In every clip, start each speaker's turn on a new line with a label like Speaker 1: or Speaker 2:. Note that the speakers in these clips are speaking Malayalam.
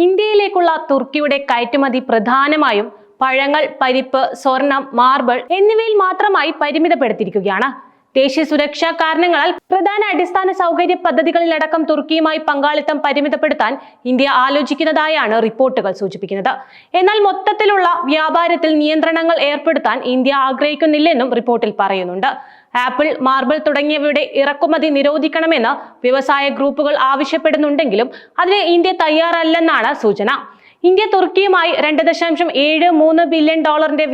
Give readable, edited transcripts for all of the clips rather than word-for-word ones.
Speaker 1: ഇന്ത്യയിലേക്കുള്ള തുർക്കിയുടെ കയറ്റുമതി പ്രധാനമായും പഴങ്ങൾ, പരിപ്പ്, സ്വർണം, മാർബിൾ എന്നിവയിൽ മാത്രമായി പരിമിതപ്പെടുത്തിയിരിക്കുകയാണ്. ദേശീയ സുരക്ഷാ കാരണങ്ങളാൽ പ്രധാന അടിസ്ഥാന സൗകര്യ പദ്ധതികളിലടക്കം തുർക്കിയുമായി പങ്കാളിത്തം പരിമിതപ്പെടുത്താൻ ഇന്ത്യ ആലോചിക്കുന്നതായാണ് റിപ്പോർട്ടുകൾ സൂചിപ്പിക്കുന്നത്. എന്നാൽ മൊത്തത്തിലുള്ള വ്യാപാരത്തിൽ നിയന്ത്രണങ്ങൾ ഏർപ്പെടുത്താൻ ഇന്ത്യ ആഗ്രഹിക്കുന്നില്ലെന്നും റിപ്പോർട്ടിൽ പറയുന്നുണ്ട്. ആപ്പിൾ, മാർബിൾ തുടങ്ങിയവയുടെ ഇറക്കുമതി നിരോധിക്കണമെന്ന് വ്യവസായ ഗ്രൂപ്പുകൾ ആവശ്യപ്പെടുന്നുണ്ടെങ്കിലും അതിന് ഇന്ത്യ തയ്യാറല്ലെന്നാണ് സൂചന. ഇന്ത്യ തുർക്കിയുമായി $2.73 ബില്യൺ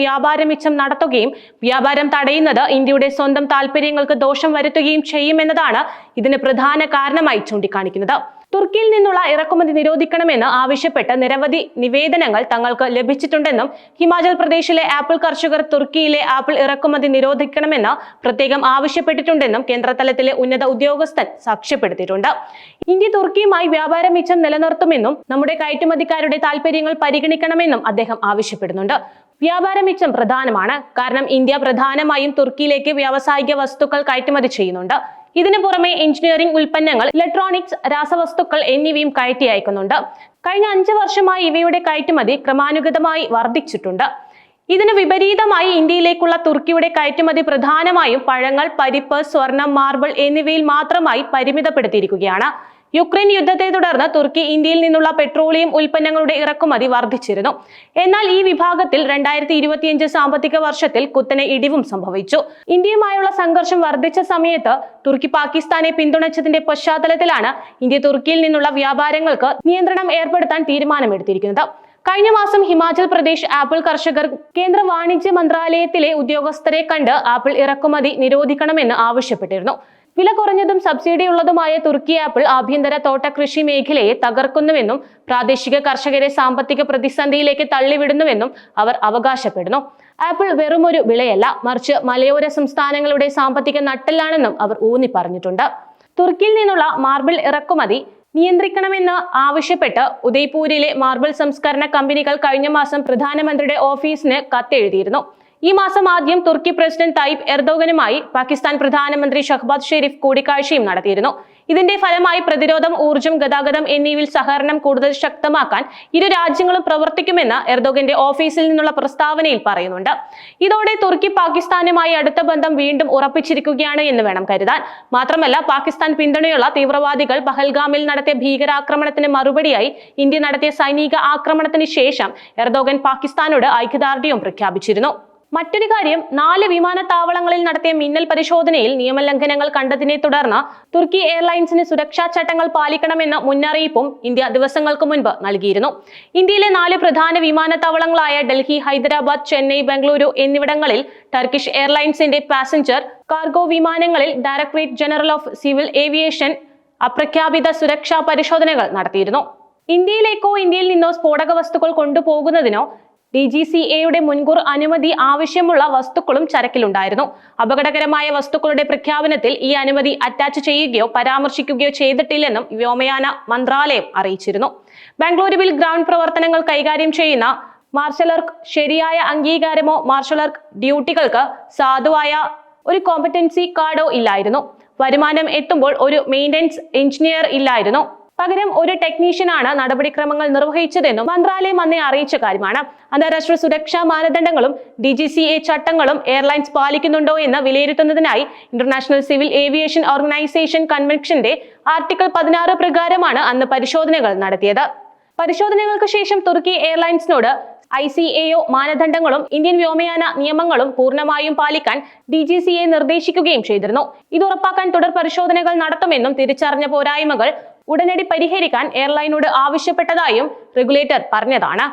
Speaker 1: വ്യാപാര മിച്ചം നടത്തുകയും വ്യാപാരം തടയുന്നത് ഇന്ത്യയുടെ സ്വന്തം താൽപര്യങ്ങൾക്ക് ദോഷം വരുത്തുകയും ചെയ്യുമെന്നതാണ് ഇതിന് പ്രധാന കാരണമായി ചൂണ്ടിക്കാണിക്കുന്നത്. തുർക്കിയിൽ നിന്നുള്ള ഇറക്കുമതി നിരോധിക്കണമെന്ന് ആവശ്യപ്പെട്ട് നിരവധി നിവേദനങ്ങൾ തങ്ങൾക്ക് ലഭിച്ചിട്ടുണ്ടെന്നും ഹിമാചൽ പ്രദേശിലെ ആപ്പിൾ കർഷകർ തുർക്കിയിലെ ആപ്പിൾ ഇറക്കുമതി നിരോധിക്കണമെന്ന് പ്രത്യേകം ആവശ്യപ്പെട്ടിട്ടുണ്ടെന്നും കേന്ദ്രതലത്തിലെ ഉന്നത ഉദ്യോഗസ്ഥൻ സാക്ഷ്യപ്പെടുത്തിയിട്ടുണ്ട്. ഇന്ത്യ തുർക്കിയുമായി വ്യാപാര മിച്ചം നിലനിർത്തുമെന്നും നമ്മുടെ കയറ്റുമതിക്കാരുടെ താൽപര്യങ്ങൾ പരിഗണിക്കണമെന്നും അദ്ദേഹം ആവശ്യപ്പെടുന്നുണ്ട്. വ്യാപാര മിച്ചം പ്രധാനമാണ്, കാരണം ഇന്ത്യ പ്രധാനമായും തുർക്കിയിലേക്ക് വ്യാവസായിക വസ്തുക്കൾ കയറ്റുമതി ചെയ്യുന്നുണ്ട്. ഇതിനു പുറമെ എഞ്ചിനീയറിംഗ് ഉൽപ്പന്നങ്ങൾ, ഇലക്ട്രോണിക്സ്, രാസവസ്തുക്കൾ എന്നിവയും കയറ്റി അയക്കുന്നുണ്ട്. കഴിഞ്ഞ 5 വർഷമായി ഇവയുടെ കയറ്റുമതി ക്രമാനുഗതമായി വർദ്ധിച്ചിട്ടുണ്ട്. ഇതിന് വിപരീതമായി ഇന്ത്യയിലേക്കുള്ള തുർക്കിയുടെ കയറ്റുമതി പ്രധാനമായും പഴങ്ങൾ, പരിപ്പ്, സ്വർണം, മാർബിൾ എന്നിവയിൽ മാത്രമായി പരിമിതപ്പെടുത്തിയിരിക്കുകയാണ്. യുക്രൈൻ യുദ്ധത്തെ തുടർന്ന് തുർക്കി ഇന്ത്യയിൽ നിന്നുള്ള പെട്രോളിയം ഉൽപ്പന്നങ്ങളുടെ ഇറക്കുമതി വർദ്ധിച്ചിരുന്നു. എന്നാൽ ഈ വിഭാഗത്തിൽ 2025 സാമ്പത്തിക വർഷത്തിൽ കുത്തനെ ഇടിവും സംഭവിച്ചു. ഇന്ത്യയുമായുള്ള സംഘർഷം വർദ്ധിച്ച സമയത്ത് തുർക്കി പാകിസ്ഥാനെ പിന്തുണച്ചതിന്റെ പശ്ചാത്തലത്തിലാണ് ഇന്ത്യ തുർക്കിയിൽ നിന്നുള്ള വ്യാപാരങ്ങൾക്ക് നിയന്ത്രണം ഏർപ്പെടുത്താൻ തീരുമാനമെടുത്തിരിക്കുന്നത്. കഴിഞ്ഞ മാസം ഹിമാചൽ പ്രദേശ് ആപ്പിൾ കർഷകർ കേന്ദ്ര വാണിജ്യ മന്ത്രാലയത്തിലെ ഉദ്യോഗസ്ഥരെ കണ്ട് ആപ്പിൾ ഇറക്കുമതി നിരോധിക്കണമെന്ന് ആവശ്യപ്പെട്ടിരുന്നു. വില കുറഞ്ഞതും സബ്സിഡി ഉള്ളതുമായ തുർക്കി ആപ്പിൾ ആഭ്യന്തര തോട്ട കൃഷി മേഖലയെ തകർക്കുന്നുവെന്നും പ്രാദേശിക കർഷകരെ സാമ്പത്തിക പ്രതിസന്ധിയിലേക്ക് തള്ളിവിടുന്നുവെന്നും അവർ അവകാശപ്പെടുന്നു. ആപ്പിൾ വെറുമൊരു വിളയല്ല, മറിച്ച് മലയോര സംസ്ഥാനങ്ങളുടെ സാമ്പത്തിക നട്ടെല്ലാണെന്നും അവർ ഊന്നി പറഞ്ഞിട്ടുണ്ട്. തുർക്കിയിൽ നിന്നുള്ള മാർബിൾ ഇറക്കുമതി നിയന്ത്രിക്കണമെന്ന് ആവശ്യപ്പെട്ട് ഉദയ്പൂരിലെ മാർബിൾ സംസ്കരണ കമ്പനികൾ കഴിഞ്ഞ മാസം പ്രധാനമന്ത്രിയുടെ ഓഫീസിന് കത്തെഴുതിയിരുന്നു. ഈ മാസം ആദ്യം തുർക്കി പ്രസിഡന്റ് തയ്യിപ് എർദോഗനുമായി പാകിസ്ഥാൻ പ്രധാനമന്ത്രി ഷഹ്ബാസ് ഷെരീഫ് കൂടിക്കാഴ്ചയും നടത്തിയിരുന്നു. ഇതിന്റെ ഫലമായി പ്രതിരോധം, ഊർജ്ജം, ഗതാഗതം എന്നിവയിൽ സഹകരണം കൂടുതൽ ശക്തമാക്കാൻ ഇരു രാജ്യങ്ങളും പ്രവർത്തിക്കുമെന്ന് എർദോഗന്റെ ഓഫീസിൽ നിന്നുള്ള പ്രസ്താവനയിൽ പറയുന്നുണ്ട്. ഇതോടെ തുർക്കി പാകിസ്ഥാനുമായി അടുത്ത ബന്ധം വീണ്ടും ഉറപ്പിച്ചിരിക്കുകയാണ് എന്ന് വേണം കരുതാൻ. മാത്രമല്ല, പാകിസ്ഥാൻ പിന്തുണയുള്ള തീവ്രവാദികൾ പഹൽഗാമിൽ നടത്തിയ ഭീകരാക്രമണത്തിന് മറുപടിയായി ഇന്ത്യ നടത്തിയ സൈനിക ആക്രമണത്തിന് ശേഷം എർദോഗൻ പാകിസ്ഥാനോട് ഐക്യദാർഢ്യവും പ്രഖ്യാപിച്ചിരുന്നു. മറ്റൊരു കാര്യം, 4 വിമാനത്താവളങ്ങളിൽ നടത്തിയ മിന്നൽ പരിശോധനയിൽ നിയമലംഘനങ്ങൾ കണ്ടതിനെ തുടർന്ന് തുർക്കി എയർലൈൻസിന് സുരക്ഷാ ചട്ടങ്ങൾ പാലിക്കണമെന്ന മുന്നറിയിപ്പും ഇന്ത്യ ദിവസങ്ങൾക്ക് മുൻപ് നൽകിയിരുന്നു. ഇന്ത്യയിലെ 4 പ്രധാന വിമാനത്താവളങ്ങളായ ഡൽഹി, ഹൈദരാബാദ്, ചെന്നൈ, ബംഗളൂരു എന്നിവിടങ്ങളിൽ ടർക്കിഷ് എയർലൈൻസിന്റെ പാസഞ്ചർ കാർഗോ വിമാനങ്ങളിൽ directorate general of civil aviation അപ്രഖ്യാപിത സുരക്ഷാ പരിശോധനകൾ നടത്തിയിരുന്നു. ഇന്ത്യയിലേക്കോ ഇന്ത്യയിൽ നിന്നോ സ്ഫോടക വസ്തുക്കൾ കൊണ്ടുപോകുന്നതിനോ DGCAയുടെ മുൻകൂർ അനുമതി ആവശ്യമുള്ള വസ്തുക്കളും ചരക്കിലുണ്ടായിരുന്നു. അപകടകരമായ വസ്തുക്കളുടെ പ്രഖ്യാപനത്തിൽ ഈ അനുമതി അറ്റാച്ച് ചെയ്യുകയോ പരാമർശിക്കുകയോ ചെയ്തിട്ടില്ലെന്നും വ്യോമയാന മന്ത്രാലയം അറിയിച്ചിരുന്നു. ബംഗളൂരുവിൽ ഗ്രൗണ്ട് പ്രവർത്തനങ്ങൾ കൈകാര്യം ചെയ്യുന്ന മാർഷലർക്ക് ശരിയായ അംഗീകാരമോ മാർഷലർക്ക് ഡ്യൂട്ടികൾക്ക് സാധുവായ ഒരു കോമ്പറ്റൻസി കാർഡോ ഇല്ലായിരുന്നു. വരുമാനം എത്തുമ്പോൾ ഒരു മെയിൻ്റനൻസ് എഞ്ചിനീയർ ഇല്ലായിരുന്നു. പകരം ഒരു ടെക്നീഷ്യനാണ് നടപടിക്രമങ്ങൾ നിർവഹിച്ചതെന്നും മന്ത്രാലയം അന്നേ അറിയിച്ച കാര്യമാണ്. അന്താരാഷ്ട്ര സുരക്ഷാ മാനദണ്ഡങ്ങളും DGCA ചട്ടങ്ങളും എയർലൈൻസ് പാലിക്കുന്നുണ്ടോ എന്ന് വിലയിരുത്തുന്നതിനായി ഇന്റർനാഷണൽ സിവിൽ ഏവിയേഷൻ ഓർഗനൈസേഷൻ കൺവെൻഷന്റെ ആർട്ടിക്കിൾ 16 പ്രകാരമാണ് അന്ന് പരിശോധനകൾ നടത്തിയത്. പരിശോധനകൾക്ക് ശേഷം തുർക്കി എയർലൈൻസിനോട് ICAO മാനദണ്ഡങ്ങളും ഇന്ത്യൻ വ്യോമയാന നിയമങ്ങളും പൂർണ്ണമായും പാലിക്കാൻ DGCA നിർദ്ദേശിക്കുകയും ചെയ്തിരുന്നു. ഇത് ഉറപ്പാക്കാൻ തുടർ പരിശോധനകൾ നടത്തുമെന്നും തിരിച്ചറിഞ്ഞ പോരായ്മകൾ ഉടനടി പരിഹരിക്കാൻ എയർലൈനോട് ആവശ്യപ്പെട്ടതായും റെഗുലേറ്റർ പറഞ്ഞതാണ്.